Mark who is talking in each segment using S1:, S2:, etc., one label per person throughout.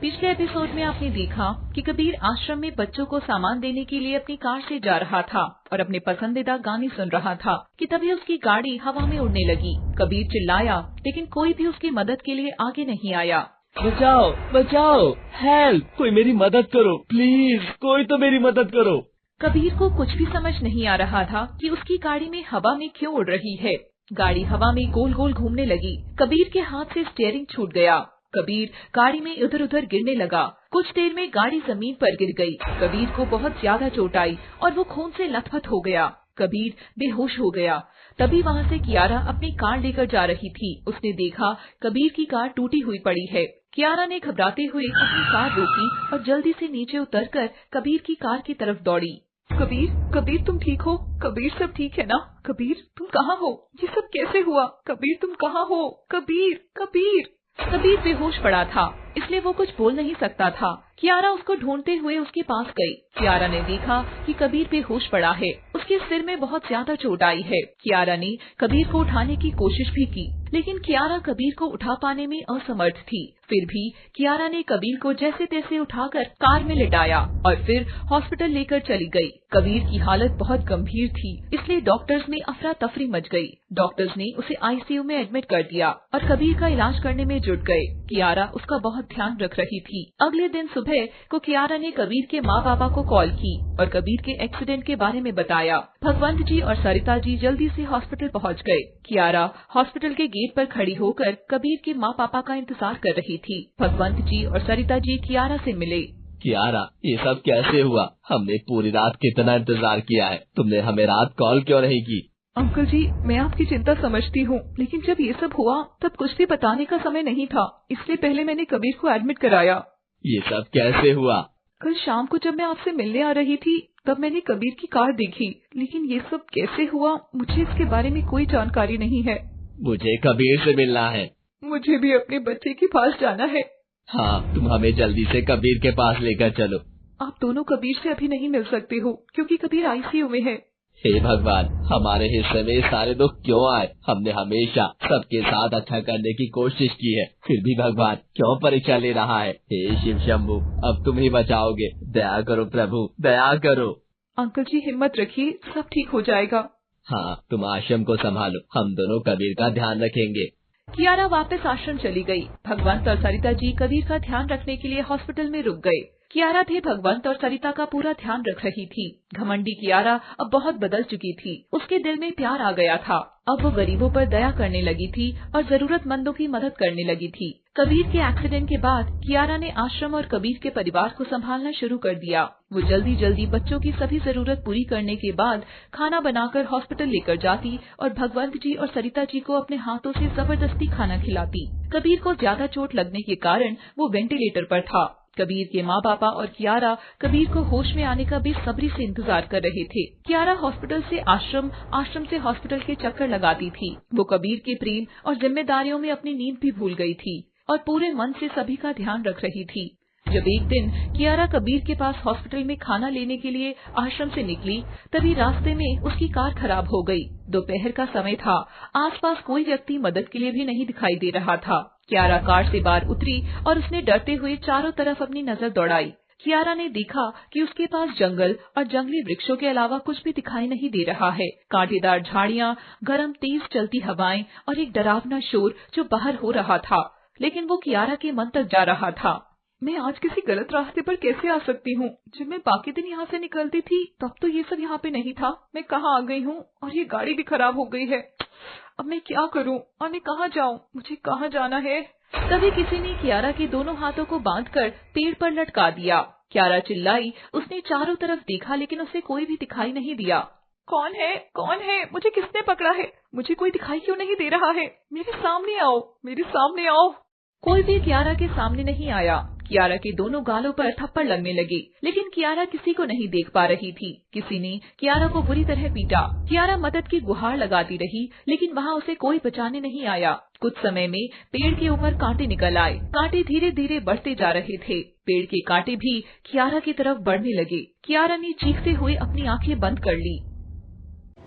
S1: पिछले एपिसोड में आपने देखा कि कबीर आश्रम में बच्चों को सामान देने के लिए अपनी कार से जा रहा था और अपने पसंदीदा गाने सुन रहा था कि तभी उसकी गाड़ी हवा में उड़ने लगी। कबीर चिल्लाया लेकिन कोई भी उसकी मदद के लिए आगे नहीं आया।
S2: बचाओ बचाओ, हेल्प, कोई मेरी मदद करो प्लीज, कोई तो मेरी मदद करो।
S1: कबीर को कुछ भी समझ नहीं आ रहा था कि उसकी गाड़ी में हवा में क्यों उड़ रही है। गाड़ी हवा में गोल गोल घूमने लगी। कबीर के हाथ से स्टीयरिंग छूट गया। कबीर गाड़ी में इधर उधर गिरने लगा। कुछ देर में गाड़ी जमीन पर गिर गई। कबीर को बहुत ज्यादा चोट आई और वो खून से लथपथ हो गया। कबीर बेहोश हो गया। तभी वहाँ से कियारा अपनी कार लेकर जा रही थी। उसने देखा कबीर की कार टूटी हुई पड़ी है। कियारा ने घबराते हुए अपनी कार रोकी और जल्दी से नीचे उतरकर कबीर की कार की तरफ दौड़ी। कबीर, कबीर तुम ठीक हो? कबीर सब ठीक है ना? कबीर तुम कहाँ हो? ये सब कैसे हुआ? कबीर तुम कहाँ हो? कबीर, कबीर। कबीर बेहोश पड़ा था, इसलिए वो कुछ बोल नहीं सकता था। कियारा उसको ढूंढते हुए उसके पास गई। कियारा ने देखा कि कबीर बेहोश पड़ा है। उसके सिर में बहुत ज्यादा चोट आई है। कियारा ने कबीर को उठाने की कोशिश भी की, लेकिन कियारा कबीर को उठा पाने में असमर्थ थी। फिर भी कियारा ने कबीर को जैसे तैसे उठाकर कार में लिटाया और फिर हॉस्पिटल लेकर चली गई। कबीर की हालत बहुत गंभीर थी, इसलिए डॉक्टर्स में अफरा तफरी मच गई। डॉक्टर्स ने उसे आईसीयू में एडमिट कर दिया और कबीर का इलाज करने में जुट गए। कियारा उसका बहुत ध्यान रख रही थी। अगले दिन सुबह को कियारा ने कबीर के माँ बाबा को कॉल की और कबीर के एक्सीडेंट के बारे में बताया। भगवंत जी और सरिता जी जल्दी से हॉस्पिटल पहुँच गए। कियारा हॉस्पिटल के गेट पर खड़ी होकर कबीर के माँ पापा का इंतजार कर रही थी। भगवंत जी और सरिता जी कियारा से मिले।
S2: कियारा, ये सब कैसे हुआ? हमने पूरी रात कितना इंतजार किया है, तुमने हमें रात कॉल क्यों नहीं की?
S1: अंकल जी, मैं आपकी चिंता समझती हूँ, लेकिन जब ये सब हुआ तब कुछ भी बताने का समय नहीं था, इसलिए पहले मैंने कबीर को एडमिट कराया।
S2: ये सब कैसे हुआ?
S1: कल शाम को जब मैं आपसे मिलने आ रही थी तब मैंने कबीर की कार देखी, लेकिन ये सब कैसे हुआ मुझे इसके बारे में कोई जानकारी नहीं है।
S2: मुझे कबीर से मिलना है।
S1: मुझे भी अपने बच्चे के पास जाना है।
S2: हाँ, तुम हमें जल्दी से कबीर के पास लेकर चलो।
S1: आप दोनों कबीर से अभी नहीं मिल सकते हो क्योंकि कबीर आईसीयू में है।
S2: हे भगवान, हमारे हिस्से में सारे दुख क्यों आए? हमने हमेशा सबके साथ अच्छा करने की कोशिश की है, फिर भी भगवान क्यों परीक्षा ले रहा है? हे शिव शंभू, अब तुम ही बचाओगे। दया करो प्रभु, दया करो।
S1: अंकल जी हिम्मत रखिए, सब ठीक हो जाएगा।
S2: हाँ, तुम आश्रम को संभालो, हम दोनों कबीर का ध्यान रखेंगे।
S1: कियारा वापस आश्रम चली गई। भगवंत और सरिता जी कबीर का ध्यान रखने के लिए हॉस्पिटल में रुक गए। कियारा भी भगवंत और सरिता का पूरा ध्यान रख रही थी। घमंडी कियारा अब बहुत बदल चुकी थी। उसके दिल में प्यार आ गया था। अब वो गरीबों पर दया करने लगी थी और जरूरतमंदों की मदद करने लगी थी। कबीर के एक्सीडेंट के बाद कियारा ने आश्रम और कबीर के परिवार को संभालना शुरू कर दिया। वो जल्दी जल्दी बच्चों की सभी जरूरत पूरी करने के बाद खाना बनाकर हॉस्पिटल लेकर जाती और भगवंत जी और सरिता जी को अपने हाथों से जबरदस्ती खाना खिलाती। कबीर को ज्यादा चोट लगने के कारण वो वेंटिलेटर पर था। कबीर के माँ बापा और कियारा कबीर को होश में आने का बेसब्री से इंतजार कर रहे थे। कियारा हॉस्पिटल से आश्रम, आश्रम से हॉस्पिटल के चक्कर लगाती थी। वो कबीर के प्रेम और जिम्मेदारियों में अपनी नींद भी भूल गई थी और पूरे मन से सभी का ध्यान रख रही थी। जब एक दिन कियारा कबीर के पास हॉस्पिटल में खाना लेने के लिए आश्रम से निकली, तभी रास्ते में उसकी कार खराब हो गई। दोपहर का समय था। आसपास कोई व्यक्ति मदद के लिए भी नहीं दिखाई दे रहा था। कियारा कार से बाहर उतरी और उसने डरते हुए चारों तरफ अपनी नजर दौड़ाई। कियारा ने देखा कि उसके पास जंगल और जंगली वृक्षों के अलावा कुछ भी दिखाई नहीं दे रहा है। कांटेदार झाड़ियाँ, गर्म तेज चलती हवाएं और एक डरावना शोर जो बाहर हो रहा था, लेकिन वो कियारा के मन तक जा रहा था। मैं आज किसी गलत रास्ते पर कैसे आ सकती हूँ? जब मैं बाकी दिन यहाँ से निकलती थी तब तो ये सब यहाँ पे नहीं था। मैं कहाँ आ गई हूँ और ये गाड़ी भी खराब हो गई है। अब मैं क्या करूँ और मैं कहाँ जाऊँ? मुझे कहाँ जाना है? तभी किसी ने कियारा के दोनों हाथों को बांधकर पेड़ पर लटका दिया। कियारा चिल्लाई। उसने चारों तरफ देखा लेकिन उसे कोई भी दिखाई नहीं दिया। कौन है? कौन है? मुझे किसने पकड़ा है? मुझे कोई दिखाई क्यों नहीं दे रहा है? मेरे सामने आओ, मेरे सामने आओ। कोई भी कियारा के सामने नहीं आया। कियारा के दोनों गालों पर थप्पड़ लगने लगे, लेकिन कियारा किसी को नहीं देख पा रही थी। किसी ने कियारा को बुरी तरह पीटा। कियारा मदद की गुहार लगाती रही, लेकिन वहाँ उसे कोई बचाने नहीं आया। कुछ समय में पेड़ के ऊपर कांटे निकल आए। कांटे धीरे धीरे बढ़ते जा रहे थे। पेड़ के कांटे भी कियारा की तरफ बढ़ने लगे। कियारा ने चीखते हुए अपनी आंखें बंद कर ली।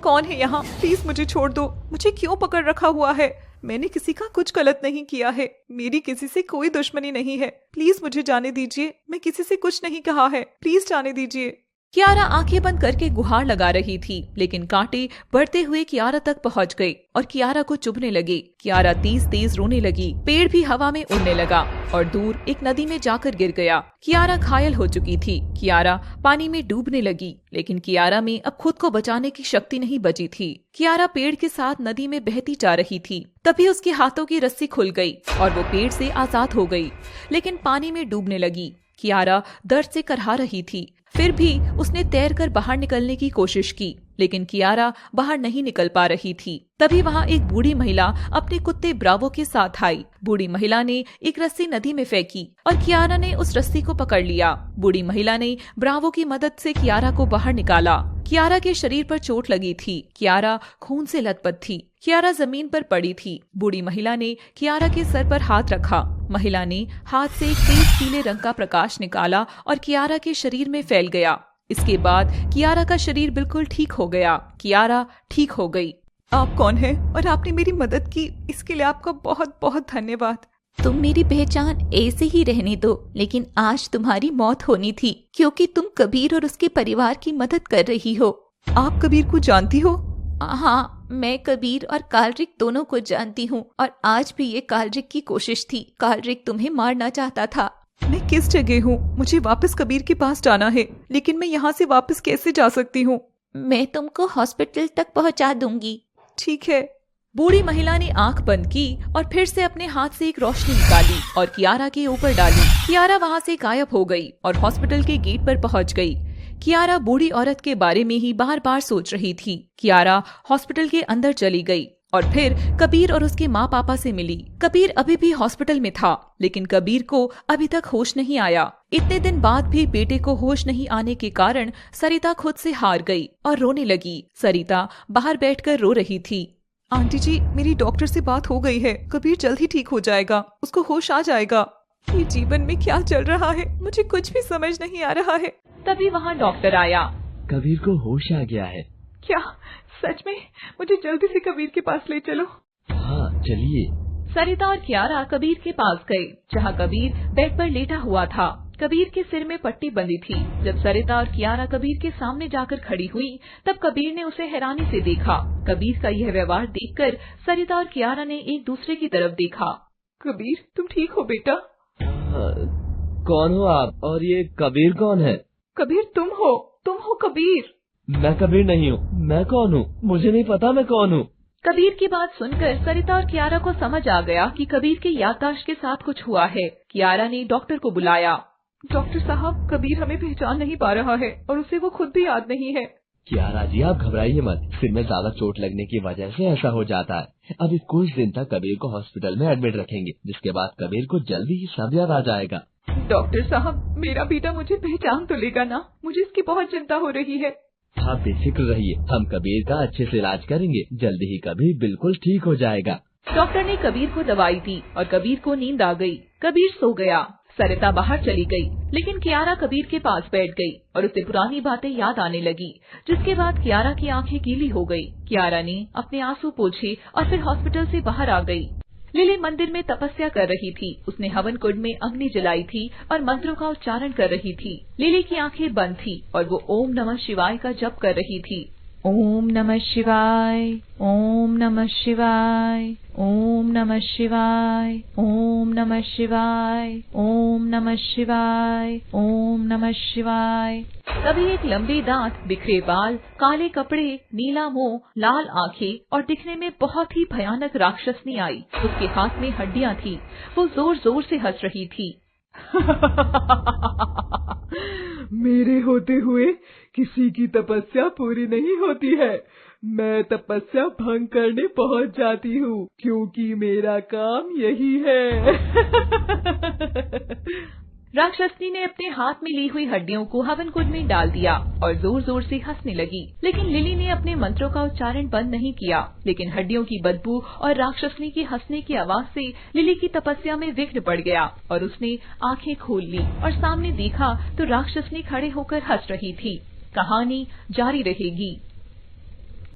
S1: कौन है यहाँ? प्लीज मुझे छोड़ दो। मुझे क्यों पकड़ रखा हुआ है?
S3: मैंने किसी का कुछ गलत नहीं किया है। मेरी किसी से कोई दुश्मनी नहीं है। प्लीज मुझे जाने दीजिए। मैं किसी से कुछ नहीं कहा है। प्लीज जाने दीजिए।
S1: कियारा आंखें बंद करके गुहार लगा रही थी, लेकिन कांटे बढ़ते हुए कियारा तक पहुंच गए और कियारा को चुभने लगे। कियारा तेज तेज रोने लगी। पेड़ भी हवा में उड़ने लगा और दूर एक नदी में जाकर गिर गया। कियारा घायल हो चुकी थी। कियारा पानी में डूबने लगी, लेकिन कियारा में अब खुद को बचाने की शक्ति नहीं बची थी। कियारा पेड़ के साथ नदी में बहती जा रही थी। तभी उसके हाथों की रस्सी खुल गई और वो पेड़ से आजाद हो गई, लेकिन पानी में डूबने लगी। कियारा दर्द से करहा रही थी। फिर भी उसने तैरकर बाहर निकलने की कोशिश की, लेकिन कियारा बाहर नहीं निकल पा रही थी। तभी वहाँ एक बूढ़ी महिला अपने कुत्ते ब्रावो के साथ आई। बूढ़ी महिला ने एक रस्सी नदी में फेंकी और कियारा ने उस रस्सी को पकड़ लिया। बूढ़ी महिला ने ब्रावो की मदद से कियारा को बाहर निकाला। कियारा के शरीर पर चोट लगी थी। कियारा खून से लथपथ थी। कियारा जमीन पर पड़ी थी। बूढ़ी महिला ने कियारा के सर पर हाथ रखा। महिला ने हाथ से एक तेज पीले रंग का प्रकाश निकाला और कियारा के शरीर में फैल गया। इसके बाद कियारा का शरीर बिल्कुल ठीक हो गया। कियारा ठीक हो गई।
S3: आप कौन हैं और आपने मेरी मदद की, इसके लिए आपका बहुत बहुत धन्यवाद।
S4: तुम मेरी पहचान ऐसे ही रहने दो, लेकिन आज तुम्हारी मौत होनी थी क्योंकि तुम कबीर और उसके परिवार की मदद कर रही हो।
S3: आप कबीर को जानती हो?
S4: हाँ, मैं कबीर और कालरिक दोनों को जानती हूँ और आज भी ये कालरिक की कोशिश थी। कालरिक तुम्हें मारना चाहता था।
S3: मैं किस जगह हूँ? मुझे वापस कबीर के पास जाना है, लेकिन मैं यहाँ से वापस कैसे जा सकती हूँ?
S4: मैं तुमको हॉस्पिटल तक पहुँचा दूंगी।
S3: ठीक है।
S1: बूढ़ी महिला ने आंख बंद की और फिर से अपने हाथ से एक रोशनी निकाली और कियारा के ऊपर डाली। कियारा वहाँ से गायब हो गई और हॉस्पिटल के गेट पर पहुँच गई। कियारा बूढ़ी औरत के बारे में ही बार बार सोच रही थी। कियारा हॉस्पिटल के अंदर चली गई और फिर कबीर और उसके माँ पापा से मिली। कबीर अभी भी हॉस्पिटल में था, लेकिन कबीर को अभी तक होश नहीं आया। इतने दिन बाद भी बेटे को होश नहीं आने के कारण सरिता खुद से हार गई और रोने लगी। सरिता बाहर बैठकर रो रही थी।
S3: आंटी जी, मेरी डॉक्टर से बात हो गई है। कबीर जल्द ही ठीक हो जाएगा, उसको होश आ जाएगा। ये जीवन में क्या चल रहा है, मुझे कुछ भी समझ नहीं आ रहा है।
S1: तभी वहाँ डॉक्टर आया।
S2: कबीर को होश आ गया है।
S3: क्या सच में? मुझे जल्दी से कबीर के पास ले चलो।
S2: हाँ चलिए।
S1: सरिता और कियारा कबीर के पास गए, जहाँ कबीर बेड पर लेटा हुआ था। कबीर के सिर में पट्टी बंधी थी। जब सरिता और कियारा कबीर के सामने जाकर खड़ी हुई, तब कबीर ने उसे हैरानी से देखा। कबीर का यह व्यवहार देखकर सरिता और कियारा ने एक दूसरे की तरफ देखा।
S3: कबीर, तुम ठीक हो बेटा?
S2: कौन हो आप और ये कबीर कौन है?
S3: कबीर तुम हो कबीर?
S2: मैं कबीर नहीं हूँ। मैं कौन हूँ? मुझे नहीं पता मैं कौन हूँ।
S1: कबीर की बात सुनकर सरिता और कियारा को समझ आ गया कि कबीर के याददाश्त के साथ कुछ हुआ है। कियारा ने डॉक्टर को बुलाया।
S3: डॉक्टर साहब, कबीर हमें पहचान नहीं पा रहा है और उसे वो खुद भी याद नहीं है।
S2: कियारा जी, आप घबराइए मत। सिर में ज्यादा चोट लगने की वजह से ऐसा हो जाता है। अभी कुछ दिन तक कबीर को हॉस्पिटल में एडमिट रखेंगे, जिसके बाद कबीर को जल्दी ही सब याद आ जाएगा।
S3: डॉक्टर साहब, मेरा बेटा मुझे पहचान तो लेगा ना? मुझे इसकी बहुत चिंता हो रही है।
S2: आप बेफिक्र रहिए, हम कबीर का अच्छे से इलाज करेंगे। जल्दी ही कबीर बिल्कुल ठीक हो जाएगा।
S1: डॉक्टर ने कबीर को दवाई दी और कबीर को नींद आ गई। कबीर सो गया। सरिता बाहर चली गई, लेकिन कियारा कबीर के पास बैठ गई और उसे पुरानी बातें याद आने लगी, जिसके बाद कियारा की आंखें गीली हो गई। कियारा ने अपने आंसू पोंछे और फिर हॉस्पिटल से बाहर आ गई। लिली मंदिर में तपस्या कर रही थी। उसने हवन कुंड में अग्नि जलाई थी और मंत्रों का उच्चारण कर रही थी। लिली की आंखें बंद थी और वो ओम नमः शिवाय का जप कर रही थी। ओम नमः शिवाय, ओम नमः शिवाय, ओम नमः शिवाय, ओम नमः शिवाय, ओम नमः शिवाय, ओम नमः शिवाय। तभी एक लंबे दांत, बिखरे बाल, काले कपड़े, नीला मुंह, लाल आंखें और दिखने में बहुत ही भयानक राक्षसनी आई। उसके हाथ में हड्डियां थी। वो जोर जोर से हंस रही थी।
S3: मेरे होते हुए किसी की तपस्या पूरी नहीं होती है। मैं तपस्या भंग करने पहुंच जाती हूँ, क्योंकि मेरा काम यही है।
S1: राक्षसनी ने अपने हाथ में ली हुई हड्डियों को हवन कुंड में डाल दिया और जोर जोर से हंसने लगी। लेकिन लिली ने अपने मंत्रों का उच्चारण बंद नहीं किया। लेकिन हड्डियों की बदबू और राक्षसनी की हंसने की आवाज से लिली की तपस्या में विघ्न पड़ गया और उसने आंखें खोल ली और सामने देखा तो राक्षसनी खड़े होकर हंस रही थी। कहानी जारी रहेगी।